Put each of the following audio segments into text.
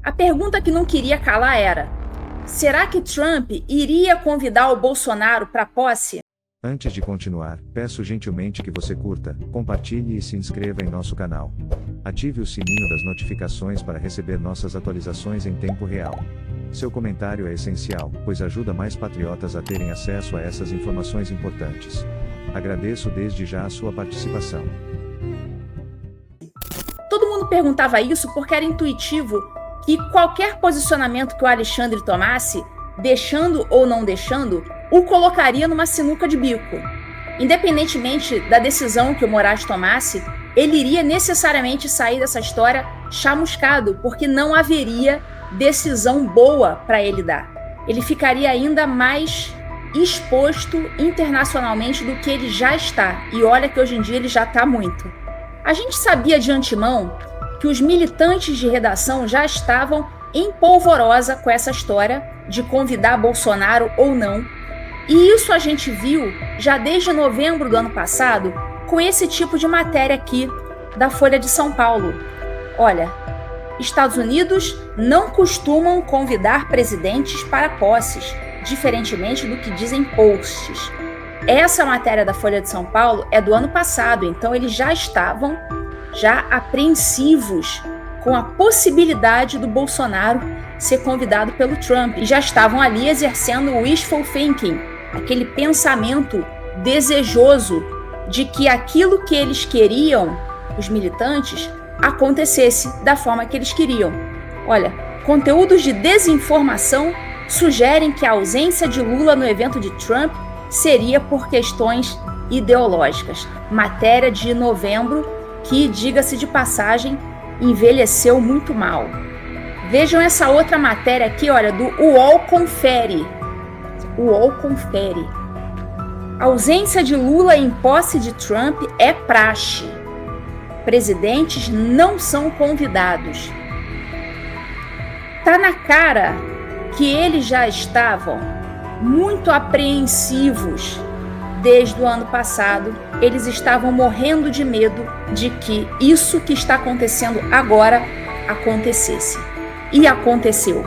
A pergunta que não queria calar era: será que Trump iria convidar o Bolsonaro para a posse? Antes de continuar, peço gentilmente que você curta, compartilhe e se inscreva em nosso canal. Ative o sininho das notificações para receber nossas atualizações em tempo real. Seu comentário é essencial, pois ajuda mais patriotas a terem acesso a essas informações importantes. Agradeço desde já a sua participação. Todo mundo perguntava isso porque era intuitivo que qualquer posicionamento que o Alexandre tomasse, deixando ou não deixando, o colocaria numa sinuca de bico. Independentemente da decisão que o Moraes tomasse, ele iria necessariamente sair dessa história chamuscado, porque não haveria decisão boa para ele dar. Ele ficaria ainda mais exposto internacionalmente do que ele já está. E olha que hoje em dia ele já está muito. A gente sabia de antemão que os militantes de redação já estavam em polvorosa com essa história de convidar Bolsonaro ou não. E isso a gente viu já desde novembro do ano passado com esse tipo de matéria aqui da Folha de São Paulo. Olha, Estados Unidos não costumam convidar presidentes para posses, diferentemente do que dizem posts. Essa matéria da Folha de São Paulo é do ano passado, então eles já estavam apreensivos com a possibilidade do Bolsonaro ser convidado pelo Trump. E já estavam ali exercendo o wishful thinking, aquele pensamento desejoso de que aquilo que eles queriam, os militantes, acontecesse da forma que eles queriam. Olha, conteúdos de desinformação sugerem que a ausência de Lula no evento de Trump seria por questões ideológicas. Matéria de novembro que, diga-se de passagem, envelheceu muito mal. Vejam essa outra matéria aqui, olha, do UOL Confere. UOL Confere. A ausência de Lula em posse de Trump é praxe. Presidentes não são convidados. Tá na cara que eles já estavam muito apreensivos desde o ano passado. Eles estavam morrendo de medo de que isso que está acontecendo agora acontecesse. E aconteceu.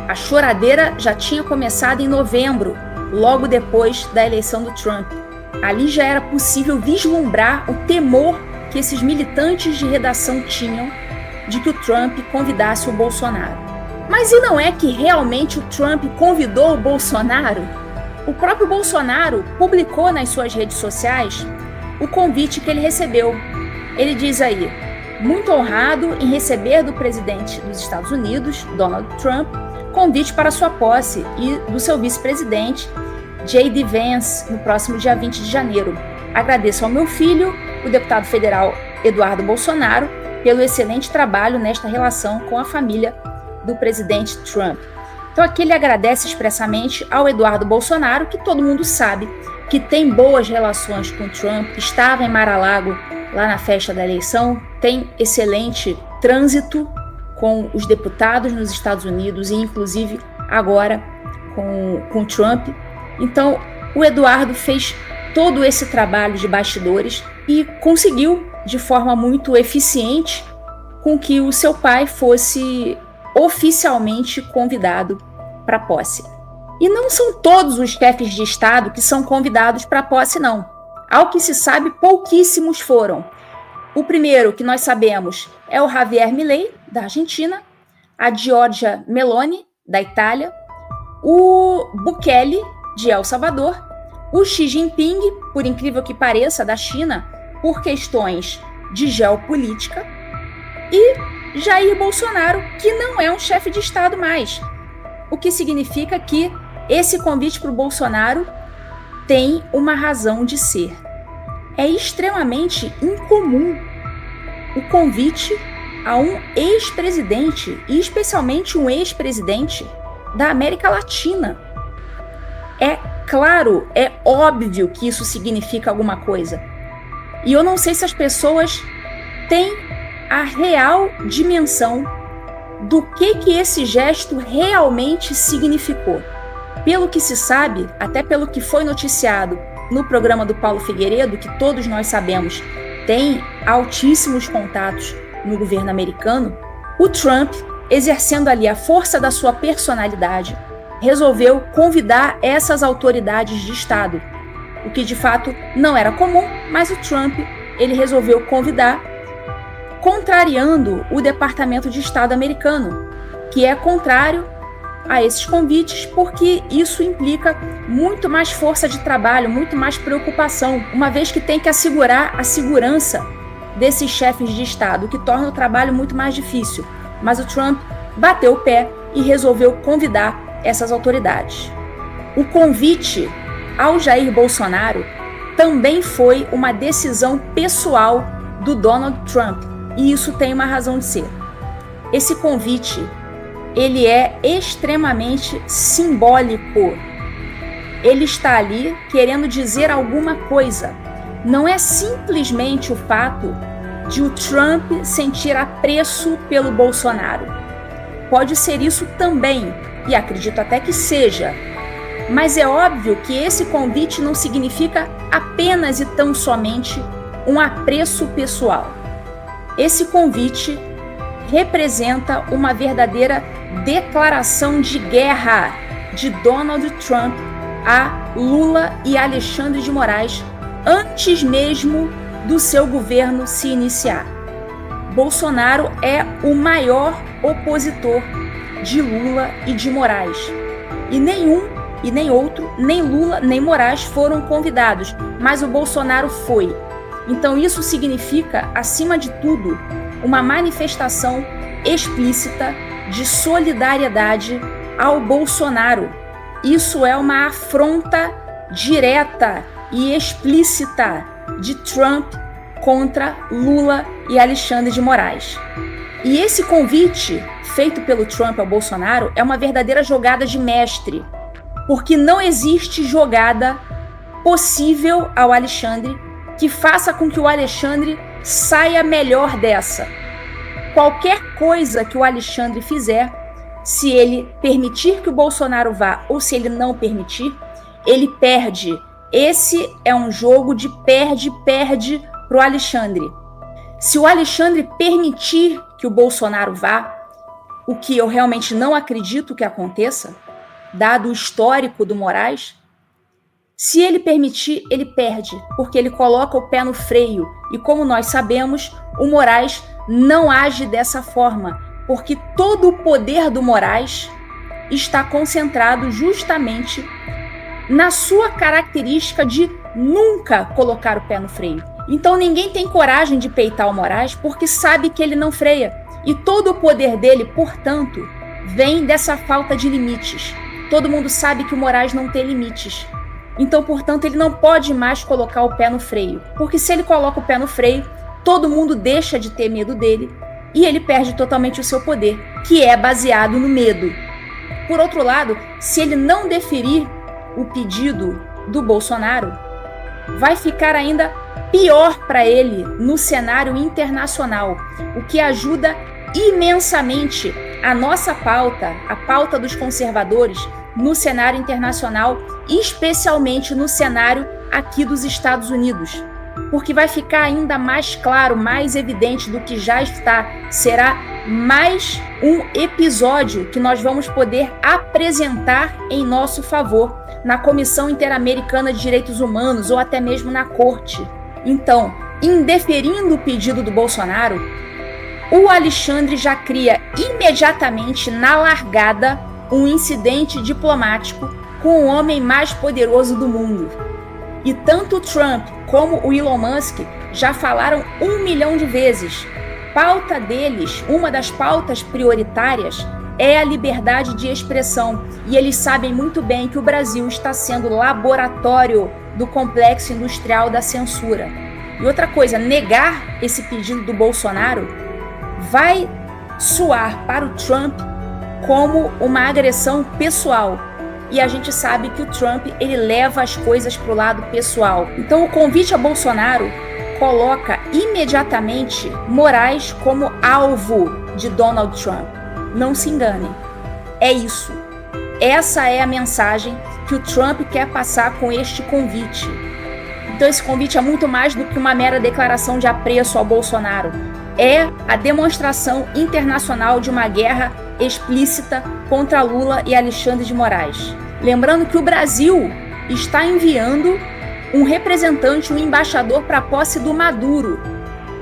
A choradeira já tinha começado em novembro, logo depois da eleição do Trump. Ali já era possível vislumbrar o temor que esses militantes de redação tinham de que o Trump convidasse o Bolsonaro. Mas e não é que realmente o Trump convidou o Bolsonaro? O próprio Bolsonaro publicou nas suas redes sociais o convite que ele recebeu. Ele diz aí: muito honrado em receber do presidente dos Estados Unidos, Donald Trump, convite para sua posse e do seu vice-presidente, J.D. Vance, no próximo dia 20 de janeiro. Agradeço ao meu filho, o deputado federal Eduardo Bolsonaro, pelo excelente trabalho nesta relação com a família do presidente Trump. Então aqui ele agradece expressamente ao Eduardo Bolsonaro, que todo mundo sabe que tem boas relações com Trump, estava em Mar-a-Lago lá na festa da eleição, tem excelente trânsito com os deputados nos Estados Unidos e inclusive agora com Trump. Então o Eduardo fez todo esse trabalho de bastidores e conseguiu, de forma muito eficiente, com que o seu pai fosse oficialmente convidado para a posse. E não são todos os chefes de Estado que são convidados para a posse, não. Ao que se sabe, pouquíssimos foram. O primeiro que nós sabemos é o Javier Milei, da Argentina, a Giorgia Meloni, da Itália, o Bukele, de El Salvador, o Xi Jinping, por incrível que pareça, da China, por questões de geopolítica, e Jair Bolsonaro, que não é um chefe de Estado mais. O que significa que esse convite para o Bolsonaro tem uma razão de ser. É extremamente incomum o convite a um ex-presidente, e especialmente um ex-presidente da América Latina. É claro, é óbvio que isso significa alguma coisa. E eu não sei se as pessoas têm a real dimensão do que esse gesto realmente significou. Pelo que se sabe, até pelo que foi noticiado no programa do Paulo Figueiredo, que todos nós sabemos tem altíssimos contatos no governo americano, o Trump exercendo ali a força da sua personalidade, resolveu convidar essas autoridades de Estado, o que de fato não era comum, mas o Trump ele resolveu convidar, contrariando o Departamento de Estado americano, que é contrário a esses convites, porque isso implica muito mais força de trabalho, muito mais preocupação, uma vez que tem que assegurar a segurança desses chefes de Estado, o que torna o trabalho muito mais difícil. Mas o Trump bateu o pé e resolveu convidar essas autoridades. O convite ao Jair Bolsonaro também foi uma decisão pessoal do Donald Trump, e isso tem uma razão de ser. Esse convite, ele é extremamente simbólico. Ele está ali querendo dizer alguma coisa. Não é simplesmente o fato de o Trump sentir apreço pelo Bolsonaro. Pode ser isso também, e acredito até que seja. Mas é óbvio que esse convite não significa apenas e tão somente um apreço pessoal. Esse convite representa uma verdadeira declaração de guerra de Donald Trump a Lula e Alexandre de Moraes antes mesmo do seu governo se iniciar. Bolsonaro é o maior opositor de Lula e de Moraes. E nenhum, e nem outro, nem Lula, nem Moraes foram convidados, mas o Bolsonaro foi. Então isso significa, acima de tudo, uma manifestação explícita de solidariedade ao Bolsonaro. Isso é uma afronta direta e explícita de Trump contra Lula e Alexandre de Moraes. E esse convite feito pelo Trump ao Bolsonaro é uma verdadeira jogada de mestre, porque não existe jogada possível ao Alexandre que faça com que o Alexandre saia melhor dessa. Qualquer coisa que o Alexandre fizer, se ele permitir que o Bolsonaro vá ou se ele não permitir, ele perde. Esse é um jogo de perde-perde para o Alexandre. Se o Alexandre permitir que o Bolsonaro vá, o que eu realmente não acredito que aconteça, dado o histórico do Moraes, se ele permitir, ele perde, porque ele coloca o pé no freio. E como nós sabemos, o Moraes não age dessa forma, porque todo o poder do Moraes está concentrado justamente na sua característica de nunca colocar o pé no freio. Então ninguém tem coragem de peitar o Moraes porque sabe que ele não freia. E todo o poder dele, portanto, vem dessa falta de limites. Todo mundo sabe que o Moraes não tem limites. Então, portanto, ele não pode mais colocar o pé no freio. Porque se ele coloca o pé no freio, todo mundo deixa de ter medo dele e ele perde totalmente o seu poder, que é baseado no medo. Por outro lado, se ele não deferir o pedido do Bolsonaro, vai ficar ainda pior para ele no cenário internacional, o que ajuda imensamente a nossa pauta, a pauta dos conservadores, no cenário internacional, especialmente no cenário aqui dos Estados Unidos. Porque vai ficar ainda mais claro, mais evidente do que já está. Será mais um episódio que nós vamos poder apresentar em nosso favor na Comissão Interamericana de Direitos Humanos ou até mesmo na Corte. Então, indeferindo o pedido do Bolsonaro, o Alexandre já cria imediatamente, na largada, um incidente diplomático com o homem mais poderoso do mundo. E tanto o Trump como o Elon Musk já falaram 1 milhão de vezes. Pauta deles, uma das pautas prioritárias, é a liberdade de expressão. E eles sabem muito bem que o Brasil está sendo laboratório do complexo industrial da censura. E outra coisa, negar esse pedido do Bolsonaro vai soar para o Trump como uma agressão pessoal. E a gente sabe que o Trump, ele leva as coisas para o lado pessoal. Então o convite a Bolsonaro coloca imediatamente Moraes como alvo de Donald Trump. Não se enganem. É isso. Essa é a mensagem que o Trump quer passar com este convite. Então esse convite é muito mais do que uma mera declaração de apreço ao Bolsonaro. é a demonstração internacional de uma guerra explícita contra Lula e Alexandre de Moraes. Lembrando que o Brasil está enviando um representante, um embaixador para a posse do Maduro.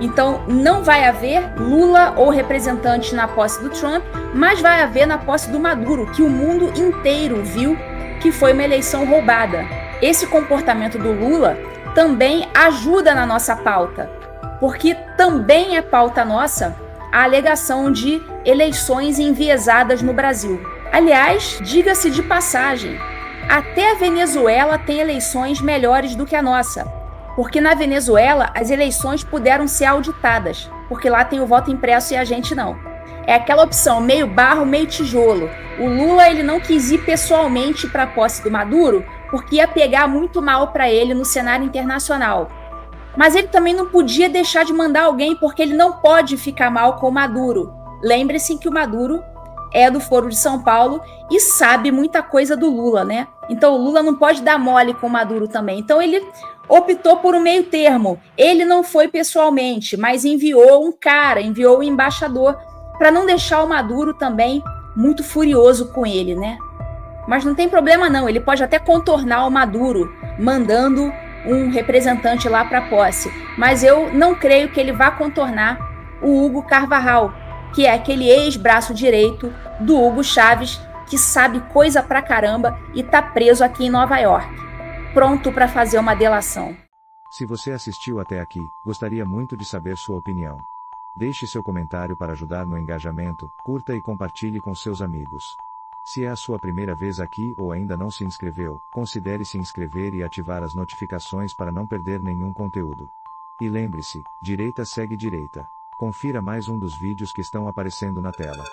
Então, não vai haver Lula ou representante na posse do Trump, mas vai haver na posse do Maduro, que o mundo inteiro viu que foi uma eleição roubada. Esse comportamento do Lula também ajuda na nossa pauta, porque também é pauta nossa a alegação de eleições enviesadas no Brasil. Aliás, diga-se de passagem, até a Venezuela tem eleições melhores do que a nossa, porque na Venezuela as eleições puderam ser auditadas, porque lá tem o voto impresso e a gente não. É aquela opção meio barro, meio tijolo. O Lula ele não quis ir pessoalmente para a posse do Maduro, porque ia pegar muito mal para ele no cenário internacional. Mas ele também não podia deixar de mandar alguém, porque ele não pode ficar mal com o Maduro. Lembre-se que o Maduro é do Foro de São Paulo e sabe muita coisa do Lula, né? Então o Lula não pode dar mole com o Maduro também. Então ele optou por um meio termo. Ele não foi pessoalmente, mas enviou um embaixador, para não deixar o Maduro também muito furioso com ele, né? Mas não tem problema não, ele pode até contornar o Maduro, mandando um representante lá para a posse. Mas eu não creio que ele vá contornar o Hugo Carvajal, que é aquele ex-braço direito do Hugo Chávez, que sabe coisa pra caramba e tá preso aqui em Nova York, pronto para fazer uma delação. Se você assistiu até aqui, gostaria muito de saber sua opinião. Deixe seu comentário para ajudar no engajamento, curta e compartilhe com seus amigos. Se é a sua primeira vez aqui ou ainda não se inscreveu, considere se inscrever e ativar as notificações para não perder nenhum conteúdo. E lembre-se, direita segue direita. Confira mais um dos vídeos que estão aparecendo na tela.